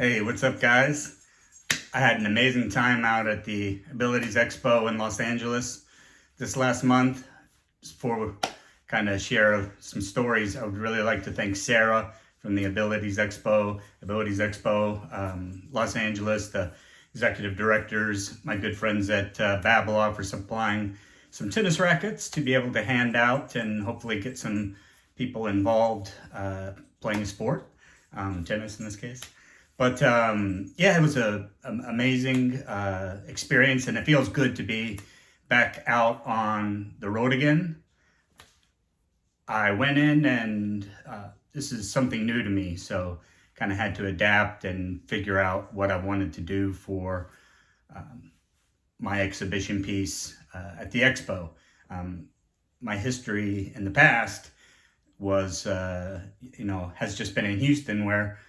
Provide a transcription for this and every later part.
Hey, what's up, guys? I had an amazing time out at the Abilities Expo in Los Angeles this last month. Just for kind of share some stories, I would really like to thank Sarah from the Abilities Expo Los Angeles, the executive directors, my good friends at Babolat for supplying some tennis rackets to be able to hand out and hopefully get some people involved playing a sport, tennis in this case. But yeah, it was an amazing experience, and it feels good to be back out on the road again. I went in, and this is something new to me, so kind of had to adapt and figure out what I wanted to do for my exhibition piece at the expo. My history in the past was, has just been in Houston, where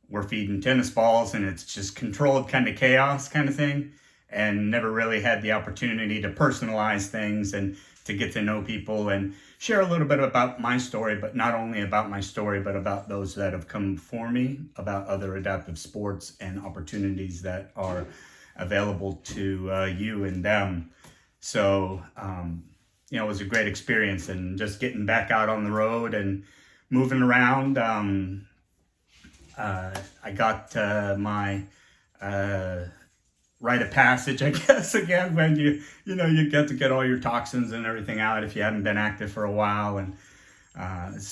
we're feeding tennis balls and it's just controlled kind of chaos kind of thing, and never really had the opportunity to personalize things and to get to know people and share a little bit about my story, but not only about my story, but about those that have come before me, about other adaptive sports and opportunities that are available to you and them. So, it was a great experience, and just getting back out on the road and moving around. I got my rite of passage, I guess, again, when you get to get all your toxins and everything out if you haven't been active for a while, and that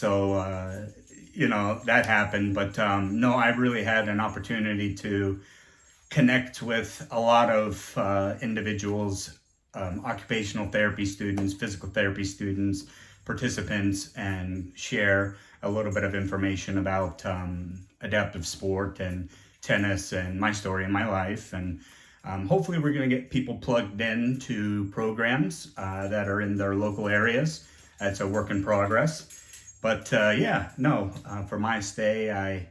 happened. But no, I really had an opportunity to connect with a lot of individuals, occupational therapy students, physical therapy students, participants, and share a little bit of information about adaptive sport and tennis and my story and my life. And hopefully we're going to get people plugged in to programs that are in their local areas. That's a work in progress. But for my stay, I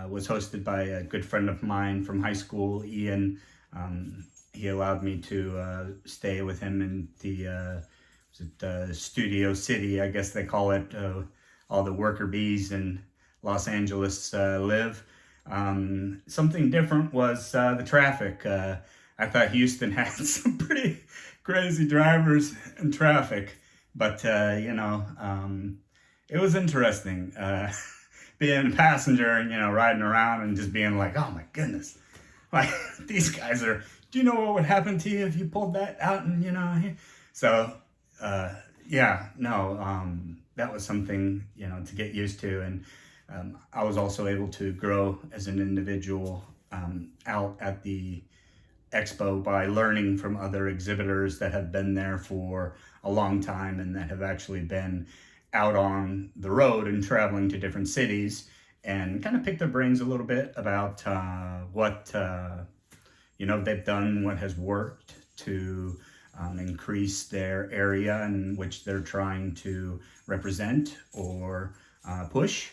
was hosted by a good friend of mine from high school, Ian. He allowed me to stay with him in the Studio City, I guess they call it. All the worker bees in Los Angeles live. Something different was the traffic. I thought Houston had some pretty crazy drivers and traffic, but it was interesting being a passenger and riding around and just being like, oh my goodness, like these guys are. Do you know what would happen to you if you pulled that out and so. That was something, to get used to. And I was also able to grow as an individual out at the expo by learning from other exhibitors that have been there for a long time and that have actually been out on the road and traveling to different cities, and kind of pick their brains a little bit about what they've done, what has worked to increase their area in which they're trying to represent or push.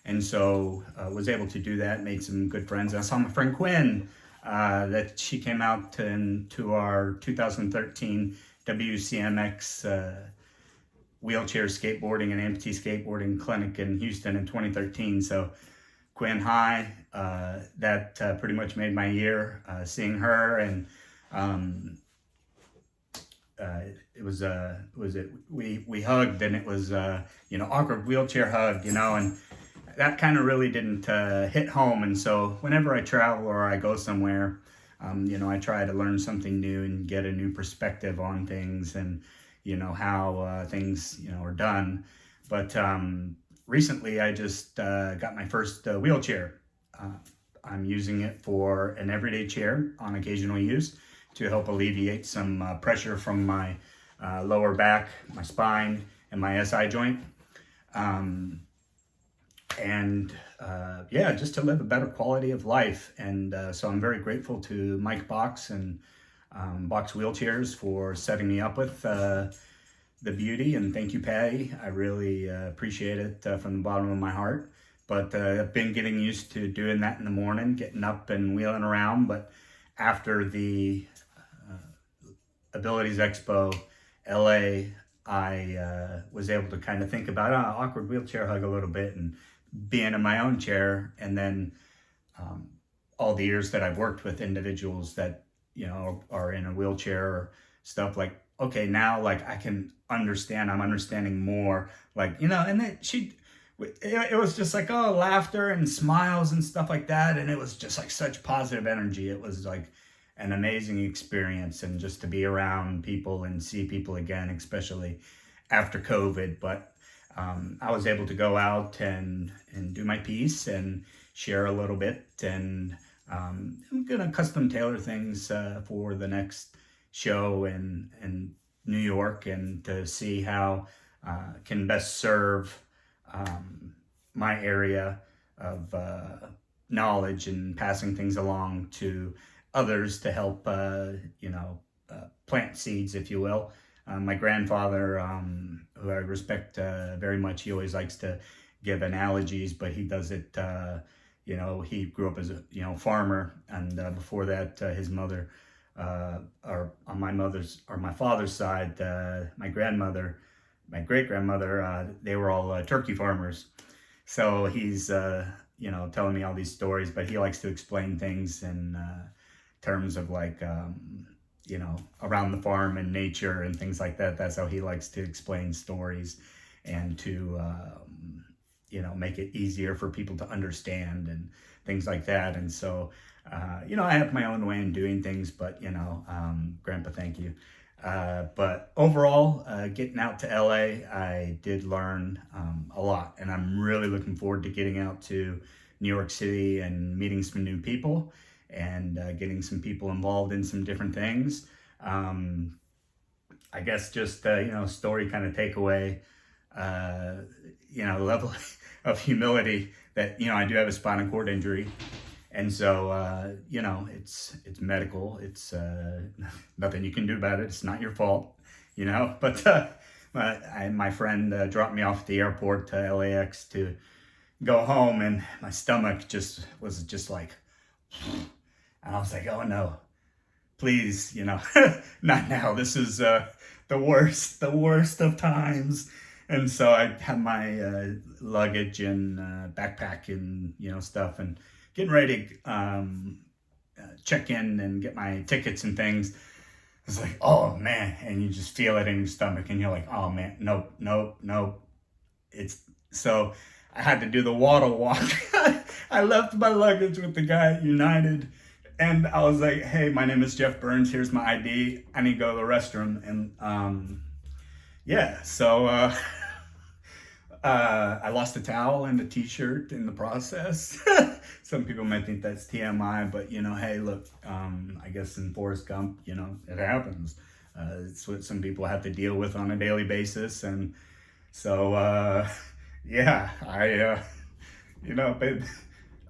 And so was able to do that, made some good friends. I saw my friend Quinn, that she came out to our 2013 WCMX wheelchair skateboarding and amputee skateboarding clinic in Houston in 2013. So Quinn, hi, that pretty much made my year, seeing her. And we hugged, and it was awkward wheelchair hug, and that kind of really didn't hit home. And so whenever I travel or I go somewhere, I try to learn something new and get a new perspective on things, and how things are done. But recently I just got my first wheelchair. I'm using it for an everyday chair on occasional use to help alleviate some pressure from my lower back, my spine, and my SI joint. Just to live a better quality of life. And so I'm very grateful to Mike Box and Box Wheelchairs for setting me up with the beauty. And thank you, Patty. I really appreciate it from the bottom of my heart. But I've been getting used to doing that in the morning, getting up and wheeling around. But after the Abilities Expo LA, I was able to kind of think about awkward wheelchair hug a little bit and being in my own chair. And then all the years that I've worked with individuals that, are in a wheelchair or stuff, like, okay, now like I can understand, I'm understanding more, like, and then it was just like, oh, laughter and smiles and stuff like that. And it was just like such positive energy. It was like an amazing experience. And just to be around people and see people again, especially after COVID. But I was able to go out and do my piece and share a little bit. And I'm going to custom tailor things for the next show in New York, and to see how can best serve my area of knowledge and passing things along to others to help, plant seeds, if you will. My grandfather, who I respect very much, he always likes to give analogies, but he does it, he grew up as a, farmer. And before that, his mother, or on my father's side, my grandmother, my great grandmother, they were all turkey farmers. So he's, telling me all these stories, but he likes to explain things in terms of like, around the farm and nature and things like that. That's how he likes to explain stories, and to, make it easier for people to understand and things like that. And so, I have my own way in doing things, but, Grandpa, thank you. But overall, getting out to LA, I did learn a lot, and I'm really looking forward to getting out to New York City and meeting some new people, and getting some people involved in some different things. I guess just, story kind of takeaway, level of humility that, I do have a spinal cord injury. And so, it's medical. It's nothing you can do about it. It's not your fault, But my friend dropped me off at the airport to LAX to go home, and my stomach was just like, and I was like, oh no, please, not now. This is the worst of times. And so I had my luggage and backpack and, stuff, and getting ready to check in and get my tickets and things. It's like, oh man, and you just feel it in your stomach, and you're like, oh man, nope. So I had to do the water walk. I left my luggage with the guy at United, and I was like, hey, my name is Jeff Burns. Here's my ID. I need to go to the restroom. And so I lost a towel and a t-shirt in the process. Some people might think that's TMI, but hey, look, I guess in Forrest Gump, it happens. It's what some people have to deal with on a daily basis. And so, I, but,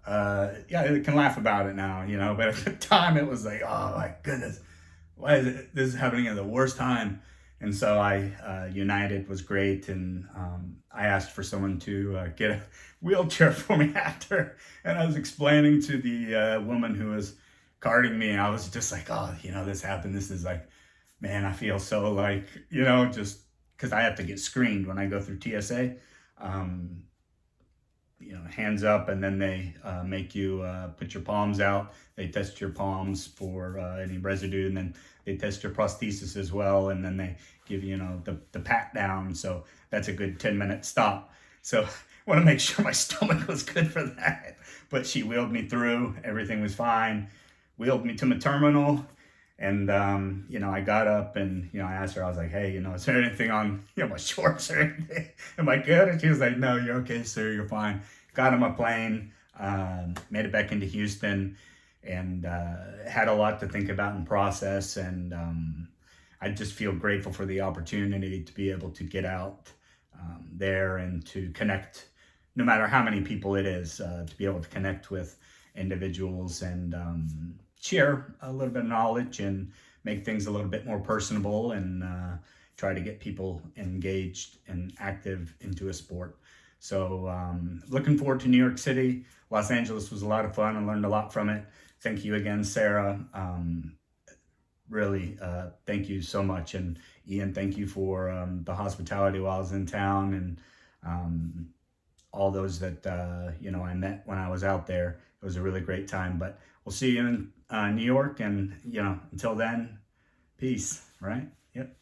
I can laugh about it now, but at the time it was like, oh my goodness, why is this is happening at the worst time? And so United was great, and I asked for someone to get a wheelchair for me after, and I was explaining to the woman who was carting me, and I was just like, oh, this happened. This is like, man, I feel so like, just because I have to get screened when I go through TSA. Hands up, and then they make you put your palms out. They test your palms for any residue, and then they test your prosthesis as well, and then they give you, the pat down. So that's a good 10-minute stop. So I want to make sure my stomach was good for that. But she wheeled me through. Everything was fine. Wheeled me to my terminal. And, I got up and, I asked her, I was like, hey, is there anything on, my shorts or anything? Am I good? And she was like, no, you're okay, sir. You're fine. Got on my plane, made it back into Houston, and had a lot to think about and process. And I just feel grateful for the opportunity to be able to get out there and to connect, no matter how many people it is, to be able to connect with individuals and share a little bit of knowledge and make things a little bit more personable, and try to get people engaged and active into a sport. So looking forward to New York City. Los Angeles was a lot of fun. I learned a lot from it. Thank you again, Sarah. Really, thank you so much. And Ian, thank you for the hospitality while I was in town, and all those that, I met when I was out there. it was a really great time. But we'll see you in New York, and until then, peace. Right? Yep.